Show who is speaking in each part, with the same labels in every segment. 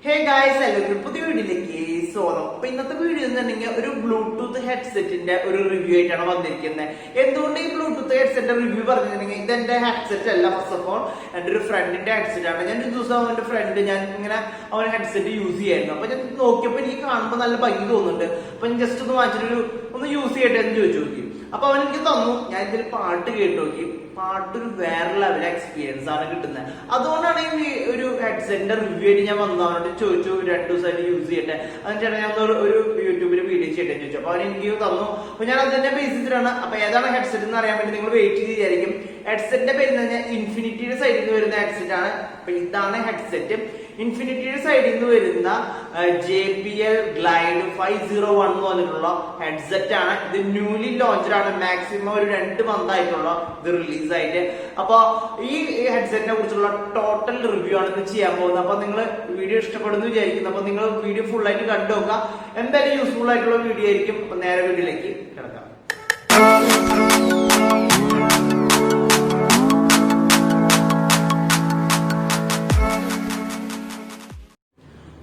Speaker 1: Hey guys, എല്ലാവർക്കും പുതിയ വീഡിയോയിലേക്ക് സ്വാഗതം. അപ്പൊ ഇന്നത്തെ വീഡിയോ എന്നുണ്ടെങ്കിൽ ഒരു ബ്ലൂടൂത്ത് ഹെഡ്സെറ്റിന്റെ ഒരു റിവ്യൂ ആയിട്ടാണ് വന്നിരിക്കുന്നത്. എന്തുകൊണ്ട് ഈ ബ്ലൂടൂത്ത് ഹെഡ്സെറ്റിന്റെ റിവ്യൂ പറഞ്ഞിട്ടുണ്ടെങ്കിൽ ഇതെന്റെ ഹെഡ്സെറ്റ് അല്ല. ഫസ്റ്റ് ഓഫ് ഓൾ എന്റെ ഒരു ഫ്രണ്ടിന്റെ ഹെഡ്സെറ്റ് ആണ്. ഞാൻ ഒരു ദിവസം അവന്റെ ഫ്രണ്ട് ഞാൻ ഇങ്ങനെ അവൻ ഹെഡ്സെറ്റ് യൂസ് ചെയ്യായിരുന്നു. അപ്പൊ ഞാൻ നോക്കിയപ്പോ എനിക്ക് കാണുമ്പോൾ നല്ല ഭംഗി തോന്നുന്നുണ്ട്. അപ്പൊ ഞാൻ ജസ്റ്റ് ഒന്ന് വാങ്ങിച്ചിട്ട് ഒന്ന് യൂസ് ചെയ്യട്ടെ എന്ന് ചോദിച്ചു നോക്കി. അപ്പൊ അവൻ എനിക്ക് തന്നു. ഞാൻ ഇതിൽ പാട്ട് കേട്ട് നോക്കി. പാട്ടൊരു വേറെ ലെവൽ എക്സ്പീരിയൻസ് ആണ് കിട്ടുന്നത്. അതുകൊണ്ടാണ് ഈ ഒരു ഹെഡ്സെറ്റിന്റെ റിവ്യൂ ആയിട്ട് ഞാൻ വന്നവനോട് ചോദിച്ചു 2 ദിവസമായിട്ട് യൂസ് ചെയ്യട്ടെ. അതിന് ചേട്ടൻ ഞാൻ ഒരു യൂട്യൂബിൽ വീഡിയോ ചെയ്യട്ടെ ചോദിച്ചു. അപ്പൊ അവൻ എനിക്ക് തന്നു. അപ്പൊ ഞാൻ അതിന്റെ ബേസിസിലാണ്. അപ്പൊ ഏതാണ് ഹെഡ്സെറ്റ് എന്ന് അറിയാൻ വേണ്ടി നിങ്ങൾ വെയിറ്റ് ചെയ്ത് വിചാരിക്കും. ഹെഡ്സെറ്റിന്റെ പേര് എന്ന് പറഞ്ഞാൽ ഇൻഫിനിറ്റിയുടെ സൈഡിൽ നിന്ന് വരുന്ന ഹെഡ്സെറ്റ് ആണ്. അപ്പൊ ഇതാണ് ഹെഡ്സെറ്റ്. ഇൻഫിനിറ്റിയുടെ സൈഡിൽ നിന്ന് വരുന്ന JBL ഗ്ലൈഡ് 501 എന്ന് പറഞ്ഞിട്ടുള്ള ഹെഡ്സെറ്റ് ആണ്. ഇത് ന്യൂലി ലോഞ്ച്ഡ് ആണ്. മാക്സിമം ഒരു 2 മന്ത് ആയിട്ടുള്ള ഇത് റിലീസ് ആയിട്ട്. അപ്പൊ ഈ ഹെഡ്സെറ്റിനെ കുറിച്ചുള്ള ടോട്ടൽ റിവ്യൂ ആണ് ഇത് ചെയ്യാൻ പോകുന്നത്. അപ്പൊ നിങ്ങൾ വീഡിയോ ഇഷ്ടപ്പെടുന്നു വിചാരിക്കുന്നു. അപ്പൊ നിങ്ങൾ വീഡിയോ ഫുൾ ആയിട്ട് കണ്ടു നോക്കുക. എന്തായാലും യൂസ്ഫുൾ ആയിട്ടുള്ള വീഡിയോ ആയിരിക്കും. അപ്പൊ നേരെ വീഡിയോയിലേക്ക് കിടക്കാം.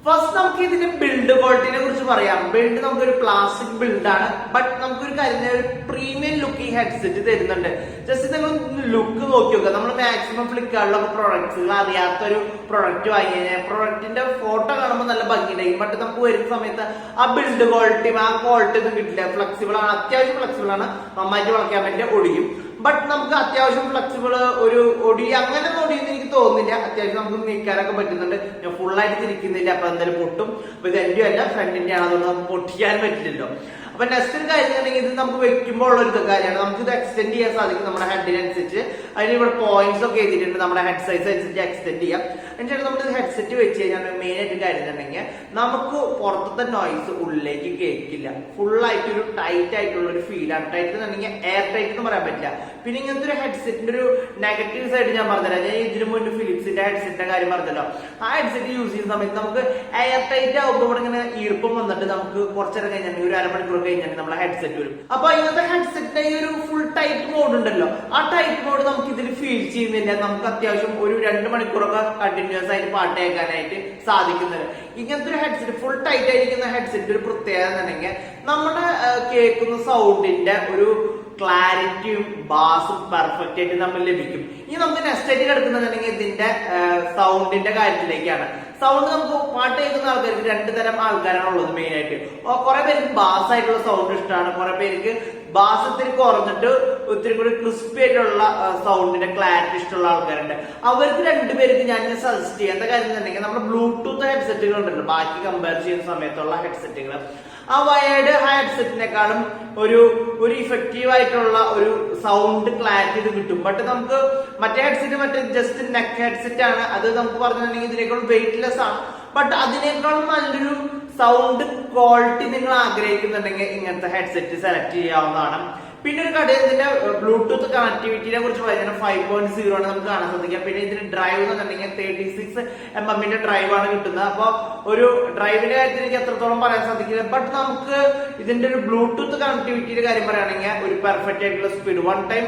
Speaker 1: ഫസ്റ്റ് നമുക്ക് ഇതിന്റെ ബിൽഡ് ക്വാളിറ്റിനെ കുറിച്ച് പറയാം. ബിൽഡ് നമുക്കൊരു പ്ലാസ്റ്റിക് ബിൽഡാണ്. ബട്ട് നമുക്കൊരു കാര്യം ഒരു പ്രീമിയം ലുക്ക് ഈ ഹെഡ്സെറ്റ് തരുന്നുണ്ട്. ജസ്റ്റ് നിങ്ങൾ ലുക്ക് നോക്കി നോക്കുക. നമ്മൾ മാക്സിമം ഫ്ലിപ്കാർട്ടിലൊക്കെ പ്രൊഡക്ട്സുകൾ അറിയാത്തൊരു പ്രൊഡക്റ്റ് വാങ്ങി കഴിഞ്ഞാൽ പ്രൊഡക്റ്റിന്റെ ഫോട്ടോ കാണുമ്പോൾ നല്ല ഭംഗിയുണ്ടായിരിക്കും. ബട്ട് നമുക്ക് വരുന്ന സമയത്ത് ആ ബിൽഡ് ക്വാളിറ്റിയും ആ ക്വാളിറ്റി ഒന്നും കിട്ടില്ല. ഫ്ലെക്സിബിൾ ആണ്, അത്യാവശ്യം ഫ്ലെക്സിബിൾ ആണ്. നന്നായിട്ട് വളയ്ക്കാൻ പറ്റിയ ഒടിയും. ബട്ട് നമുക്ക് അത്യാവശ്യം ഫ്ലെക്സിബിൾ ഒരു ഒടി അങ്ങനെ ഒടിയെന്ന് എനിക്ക് തോന്നുന്നില്ല. അത്യാവശ്യം നമുക്ക് നീക്കാനൊക്കെ പറ്റുന്നുണ്ട്. ഞാൻ ഫുള്ളായിട്ട് തിരിക്കുന്നില്ല. അപ്പൊ എന്തായാലും പൊട്ടും. അപ്പൊ ഇത് എന്റെ അല്ല ഫ്രണ്ടിന്റെ ആണ്. അതുകൊണ്ട് നമുക്ക് പൊട്ടിക്കാൻ പറ്റില്ലല്ലോ. അപ്പൊ നെക്സ്റ്റ് ഒരു കാര്യം ഉണ്ടെങ്കിൽ ഇത് നമുക്ക് വെക്കുമ്പോൾ ഉള്ള ഒരു കാര്യമാണ്. നമുക്ക് ഇത് എക്സ്റ്റെൻഡ് ചെയ്യാൻ സാധിക്കും നമ്മുടെ ഹെഡിനനുസരിച്ച്. അതിന് ഇവിടെ പോയിന്റ്സ് ഒക്കെ എഴുതിയിട്ടുണ്ട്. നമ്മുടെ ഹെഡ് സൈസ് അനുസരിച്ച് എക്സ്റ്റെൻഡ് ചെയ്യാം. എന്നിട്ട് നമ്മൾ ഹെഡ്സെറ്റ് വെച്ച് കഴിഞ്ഞാൽ മെയിൻ ആയിട്ട് കാര്യം ഉണ്ടെങ്കിൽ നമുക്ക് പുറത്തത്തെ നോയ്സ് ഉള്ളിലേക്ക് കേൾക്കില്ല. ഫുള്ളായിട്ട് ഒരു ടൈറ്റ് ആയിട്ടുള്ള ഒരു ഫീലാണ്. ടൈറ്റ് എന്നുണ്ടെങ്കിൽ എയർ ടൈറ്റ് എന്ന് പറയാൻ പറ്റില്ല. പിന്നെ ഇങ്ങനത്തെ ഒരു ഹെഡ്സെറ്റിന്റെ ഒരു നെഗറ്റീവ് സൈഡ് ഞാൻ പറഞ്ഞുതരാം. ഞാൻ ഇതിനു മുൻപ് ഫിലിപ്സിന്റെ ഹെഡ്സെറ്റിന്റെ കാര്യം പറഞ്ഞല്ലോ. ആ ഹെഡ്സെറ്റ് യൂസ് ചെയ്യുന്ന സമയത്ത് നമുക്ക് എയർ ടൈറ്റ് ആകുമ്പോൾ ഇവിടെ ഇങ്ങനെ ഈർപ്പം വന്നിട്ട് നമുക്ക് കുറച്ചേരം കഴിഞ്ഞിട്ടുണ്ടെങ്കിൽ ഒരു അരമണിക്കൂർ കഴിഞ്ഞാൽ നമ്മളെ ഹെഡ്സെറ്റ് വരും. അപ്പൊ ഇങ്ങനത്തെ ഹെഡ്സെറ്റിന്റെ ഈ ഒരു ഫുൾ ടൈറ്റ് മോഡ് ഉണ്ടല്ലോ, ആ ടൈറ്റ് മോഡ് നമുക്ക് ഇതിൽ ഫീൽ ചെയ്യുന്നില്ല. നമുക്ക് അത്യാവശ്യം ഒരു 2 മണിക്കൂറൊക്കെ കണ്ടിന്യൂസ് ആയിട്ട് പാട്ട് കേൾക്കാനായിട്ട് സാധിക്കുന്നത്. ഇങ്ങനത്തെ ഒരു ഹെഡ്സെറ്റ് ഫുൾ ടൈറ്റ് ആയിരിക്കുന്ന ഹെഡ്സെറ്റ് ഒരു പ്രത്യേകത എന്നുണ്ടെങ്കിൽ നമ്മുടെ കേൾക്കുന്ന സൗണ്ടിന്റെ ഒരു ക്ലാരിറ്റിയും ബാസും പെർഫെക്റ്റ് ആയിട്ട് നമ്മൾ ലഭിക്കും. ഇനി നമുക്ക് നെക്സ്റ്റ് ആയിട്ട് കിടക്കുന്നതെന്നുണ്ടെങ്കിൽ ഇതിന്റെ സൗണ്ടിന്റെ കാര്യത്തിലേക്കാണ്. സൗണ്ട് നമുക്ക് പാട്ട് കേൾക്കുന്ന ആൾക്കാർക്ക് 2 തരം ആൾക്കാരാണ് ഉള്ളത് മെയിൻ ആയിട്ട്. കുറെ പേർക്ക് ബാസ് ആയിട്ടുള്ള സൗണ്ട് ഇഷ്ടമാണ്. കുറെ പേർക്ക് ബാസ് ഇത്തിരി കുറഞ്ഞിട്ട് ഒത്തിരി കൂടി ക്രിസ്പി ആയിട്ടുള്ള സൗണ്ടിന്റെ ക്ലാരിറ്റി ഇഷ്ടമുള്ള ആൾക്കാരുണ്ട്. അവർക്ക് 2 പേർക്ക് ഞാൻ സജസ്റ്റ് ചെയ്യാം. എന്താ കാര്യം എന്നുണ്ടെങ്കിൽ നമ്മുടെ ബ്ലൂടൂത്ത് ഹെഡ്സെറ്റുകൾ ഉണ്ടല്ലോ, ബാക്കി കമ്പയർ ചെയ്യുന്ന സമയത്തുള്ള ഹെഡ്സെറ്റുകൾ, ആ വയേർഡ് ഹെഡ്സെറ്റിനെക്കാളും ഒരു ഇഫക്റ്റീവ് ആയിട്ടുള്ള ഒരു സൗണ്ട് ക്ലാരിറ്റി ഇത് കിട്ടും. ബട്ട് നമുക്ക് മറ്റേ ഹെഡ്സെറ്റ് മറ്റേ ജസ്റ്റ് നെക്ക് ഹെഡ്സെറ്റ് ആണ്. അത് നമുക്ക് പറഞ്ഞിട്ടുണ്ടെങ്കിൽ ഇതിനേക്കാളും വെയിറ്റ്ലെസ് ആണ്. ബട്ട് അതിനേക്കാളും നല്ലൊരു സൗണ്ട് ക്വാളിറ്റി നിങ്ങൾ ആഗ്രഹിക്കുന്നുണ്ടെങ്കിൽ ഇങ്ങനത്തെ ഹെഡ്സെറ്റ് സെലക്ട് ചെയ്യാവുന്നതാണ്. പിന്നെ ഒരു കടയിൽ ഇതിന്റെ ബ്ലൂടൂത്ത് കണക്ടിവിറ്റിനെ കുറിച്ച് പറയുന്നത് 5.0 ആണ് നമുക്ക് കാണാൻ സാധിക്കാം. പിന്നെ ഇതിന്റെ ഡ്രൈവ് എന്നുണ്ടെങ്കിൽ 36mm ഡ്രൈവ് ആണ് കിട്ടുന്നത്. അപ്പൊ ഒരു ഡ്രൈവിന്റെ കാര്യത്തിൽ എനിക്ക് എത്രത്തോളം പറയാൻ സാധിക്കില്ല. ബട്ട് നമുക്ക് ഇതിന്റെ ഒരു ബ്ലൂടൂത്ത് കണക്ടിവിറ്റിയുടെ കാര്യം പറയുകയാണെങ്കിൽ ഒരു പെർഫെക്റ്റ് ആയിട്ടുള്ള സ്പീഡ് 1 ടൈം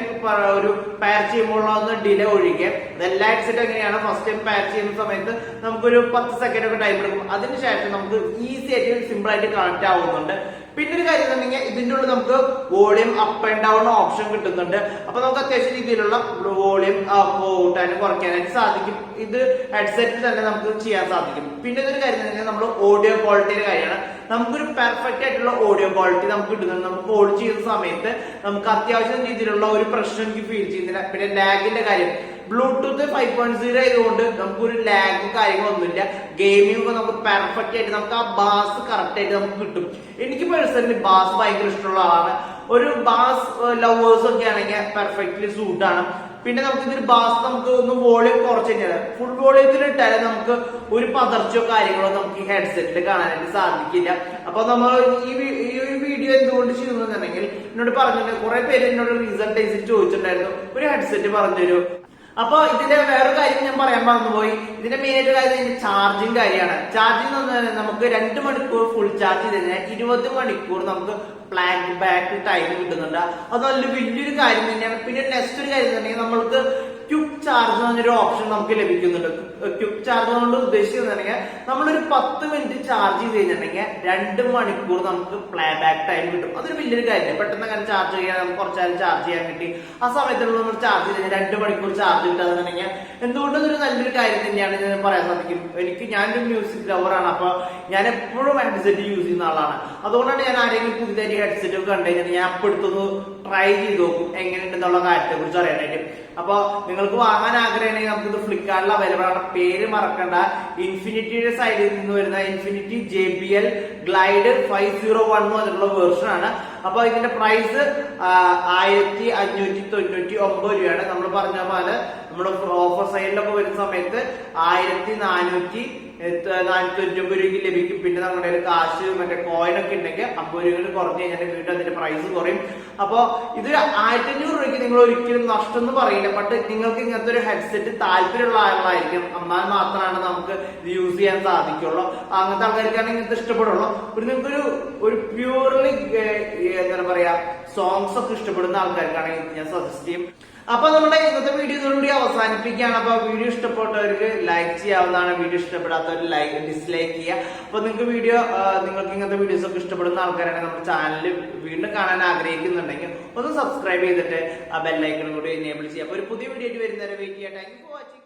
Speaker 1: ഒരു പെയർ ചെയ്യുമ്പോൾ ഡിലേ ഒഴികെ അതെല്ലാ ഹെഡ്സെറ്റ് എങ്ങനെയാണ് ഫസ്റ്റ് ടൈം പെയർ ചെയ്യുന്ന സമയത്ത് നമുക്കൊരു 10 സെക്കൻഡ് ഒക്കെ ടൈം എടുക്കും. അതിനുശേഷം നമുക്ക് ഈസി ആയിട്ട് സിമ്പിൾ ആയിട്ട് കണക്ട് ആവുന്നുണ്ട്. പിന്നെ ഒരു കാര്യം എന്നുണ്ടെങ്കിൽ ഇതിന്റെ ഉള്ളിൽ നമുക്ക് volume up and down option കിട്ടുന്നുണ്ട്. അപ്പൊ നമുക്ക് അത്യാവശ്യം രീതിയിലുള്ള വോളിയം കൂട്ടാനും കുറയ്ക്കാനായിട്ട് സാധിക്കും. ഇത് ഹെഡ്സെറ്റിൽ തന്നെ നമുക്ക് ചെയ്യാൻ സാധിക്കും. പിന്നെ ഒരു കാര്യം എന്നുണ്ടെങ്കിൽ നമ്മൾ ഓഡിയോ ക്വാളിറ്റിയുടെ കാര്യമാണ്. നമുക്കൊരു പെർഫെക്റ്റ് ആയിട്ടുള്ള ഓഡിയോ ക്വാളിറ്റി നമുക്ക് കിട്ടുന്നുണ്ട്. നമുക്ക് കോൾ ചെയ്യുന്ന സമയത്ത് നമുക്ക് അത്യാവശ്യം രീതിയിലുള്ള ഒരു പ്രശ്നം എനിക്ക് ഫീൽ ചെയ്യുന്നില്ല. പിന്നെ ലാഗിന്റെ കാര്യം, ബ്ലൂടൂത്ത് 5.0 ആയതുകൊണ്ട് നമുക്കൊരു ലാഗും കാര്യങ്ങളൊന്നുമില്ല. ഗെയിമിംഗ് ഒക്കെ നമുക്ക് പെർഫെക്റ്റ് ആയിട്ട് നമുക്ക് ആ ബാസ് കറക്റ്റ് ആയിട്ട് നമുക്ക് കിട്ടും. എനിക്ക് പേഴ്സണലി ബാസ് ഭയങ്കര ഇഷ്ടമുള്ള ആളാണ്. ഒരു ബാസ് ലവേഴ്സ് ഒക്കെ ആണെങ്കിൽ പെർഫെക്റ്റ്ലി സൂട്ടാണ്. പിന്നെ നമുക്ക് ഇതിൽ ബാസ് നമുക്ക് ഒന്ന് വോളിയം കുറച്ച് കഴിഞ്ഞാൽ ഫുൾ വോളിയത്തിൽ ഇട്ടാലും നമുക്ക് ഒരു പതർച്ചയോ കാര്യങ്ങളോ നമുക്ക് ഈ ഹെഡ്സെറ്റിൽ കാണാനായിട്ട് സാധിക്കില്ല. അപ്പൊ നമ്മൾ ഈ വീഡിയോ എന്തുകൊണ്ട് ചെയ്യുന്നുണ്ടെങ്കിൽ എന്നോട് പറഞ്ഞിട്ടുണ്ട്, കുറെ പേര് എന്നോട് റീസെന്റ് ഡേയ്സിൽ ചോദിച്ചിട്ടുണ്ടായിരുന്നു ഒരു ഹെഡ്സെറ്റ് പറഞ്ഞുതരൂ. അപ്പൊ ഇതിന്റെ വേറൊരു കാര്യം ഞാൻ പറയാൻ മറന്നുപോയി. ഇതിന്റെ മെയിൻ ആയിട്ട് കാര്യം ചാർജിങ് കാര്യമാണ്. ചാർജിങ് നമുക്ക് 2 മണിക്കൂർ ഫുൾ ചാർജ് ചെയ്ത് കഴിഞ്ഞാൽ 20 മണിക്കൂർ നമുക്ക് ബാക്ക് ടൈം കിട്ടുന്നുണ്ട്. അത് നല്ല വലിയൊരു കാര്യം തന്നെയാണ്. പിന്നെ നെക്സ്റ്റ് ഒരു കാര്യം തന്നെയാണ്, നമ്മൾക്ക് ക്വിക്ക് ചാർജ് എന്നൊരു ഓപ്ഷൻ നമുക്ക് ലഭിക്കുന്നുണ്ട്. ക്വിക്ക് ചാർജ് കൊണ്ട് ഉദ്ദേശിക്കുന്നുണ്ടെങ്കിൽ നമ്മളൊരു 10 മിനിറ്റ് ചാർജ് ചെയ്ത് കഴിഞ്ഞിട്ടുണ്ടെങ്കിൽ 2 മണിക്കൂർ നമുക്ക് പ്ലേ ബാക്ക് ടൈം കിട്ടും. അതൊരു വലിയൊരു കാര്യം. പെട്ടെന്ന് അങ്ങനെ ചാർജ് ചെയ്യാൻ നമുക്ക് കുറച്ചാലും ചാർജ് ചെയ്യാൻ കിട്ടി. ആ സമയത്തുള്ള നമ്മൾ ചാർജ് ചെയ്ത് 2 മണിക്കൂർ ചാർജ് കിട്ടാന്നുണ്ടെങ്കിൽ എന്തുകൊണ്ടും ഇതൊരു നല്ലൊരു കാര്യം തന്നെയാണ് ഞാൻ പറയാൻ സാധിക്കും. ഞാനൊരു മ്യൂസിക് ലവറാണ്. അപ്പൊ ഞാൻ എപ്പോഴും ഹെഡ്സെറ്റ് യൂസ് ചെയ്യുന്ന ആളാണ്. അതുകൊണ്ടാണ് ഞാൻ ആരെങ്കിലും പുതിയതായിട്ട് ഹെഡ്സെറ്റ് ഒക്കെ കണ്ടു കഴിഞ്ഞാൽ ഞാൻ അപ്പൊ എടുത്തൊന്ന് ട്രൈ ചെയ്ത് നോക്കും എങ്ങനെയുണ്ടെന്നുള്ള കാര്യത്തെ കുറിച്ച് അറിയാനായിട്ട്. അപ്പൊ നിങ്ങൾക്ക് വാങ്ങാൻ ആഗ്രഹമുണ്ടെങ്കിൽ നമുക്കിത് ഫ്ലിപ്കാർട്ടിൽ അവൈലബിൾ ആണ്. പേര് മറക്കണ്ട, ഇൻഫിനിറ്റിയുടെ സൈഡിൽ നിന്ന് വരുന്ന ഇൻഫിനിറ്റി JBL ഗ്ലൈഡ് 501 എന്നുള്ള വേർഷൻ ആണ്. അപ്പൊ ഇതിന്റെ പ്രൈസ് 1599 രൂപയാണ്. നമ്മൾ പറഞ്ഞ പോലെ നമ്മുടെ ഓഫർ സൈഡിലൊക്കെ വരുന്ന സമയത്ത് 1499 രൂപയ്ക്ക് ലഭിക്കും. പിന്നെ നമ്മുടെ കാശ് മറ്റേ കോയിൻ ഒക്കെ ഉണ്ടെങ്കിൽ 50 രൂപ കുറഞ്ഞു കഴിഞ്ഞാൽ വീണ്ടും അതിന്റെ പ്രൈസ് കുറയും. അപ്പൊ ഇത് 1500 രൂപയ്ക്ക് നിങ്ങൾ ഒരിക്കലും നഷ്ടം എന്ന് പറയില്ല. ബട്ട് നിങ്ങൾക്ക് ഇങ്ങനത്തെ ഒരു ഹെഡ്സെറ്റ് താല്പര്യമുള്ള ആളുകളായിരിക്കും, എന്നാൽ മാത്രമാണ് നമുക്ക് ഇത് യൂസ് ചെയ്യാൻ സാധിക്കുള്ളൂ. അങ്ങനത്തെ ആൾക്കാർക്കാണ് ഇങ്ങനത്തെ ഇഷ്ടപ്പെടുള്ളൂ. നിങ്ങൾക്ക് ഒരു പ്യൂർലി എന്താ പറയാ സോങ്സ് ഒക്കെ ഇഷ്ടപ്പെടുന്ന ആൾക്കാർക്കാണെങ്കിൽ ഞാൻ സജസ്റ്റ് ചെയ്യും. അപ്പൊ നമ്മുടെ ഇന്നത്തെ വീഡിയോ ഇതോടുകൂടി അവസാനിപ്പിക്കുകയാണ്. അപ്പൊ വീഡിയോ ഇഷ്ടപ്പെട്ടവർക്ക് ലൈക്ക് ചെയ്യാവുന്നതാണ്, വീഡിയോ ഇഷ്ടപ്പെടാത്തവർ ഡിസ്ലൈക്ക് ചെയ്യുക. അപ്പൊ നിങ്ങൾക്ക് ഇങ്ങനത്തെ വീഡിയോസ് ഒക്കെ ഇഷ്ടപ്പെടുന്ന ആൾക്കാരാണെങ്കിൽ നമ്മുടെ ചാനൽ വീണ്ടും കാണാൻ ആഗ്രഹിക്കുന്നുണ്ടെങ്കിൽ ഒന്ന് സബ്സ്ക്രൈബ് ചെയ്തിട്ട് ആ ബെല്ലൈക്കൺ കൂടി എനേബിൾ ചെയ്യുക. അപ്പൊ ഒരു പുതിയ വീഡിയോ ആയിട്ട് വരുന്നവരെ വെയിറ്റ് ചെയ്യാം. Thank you for watching.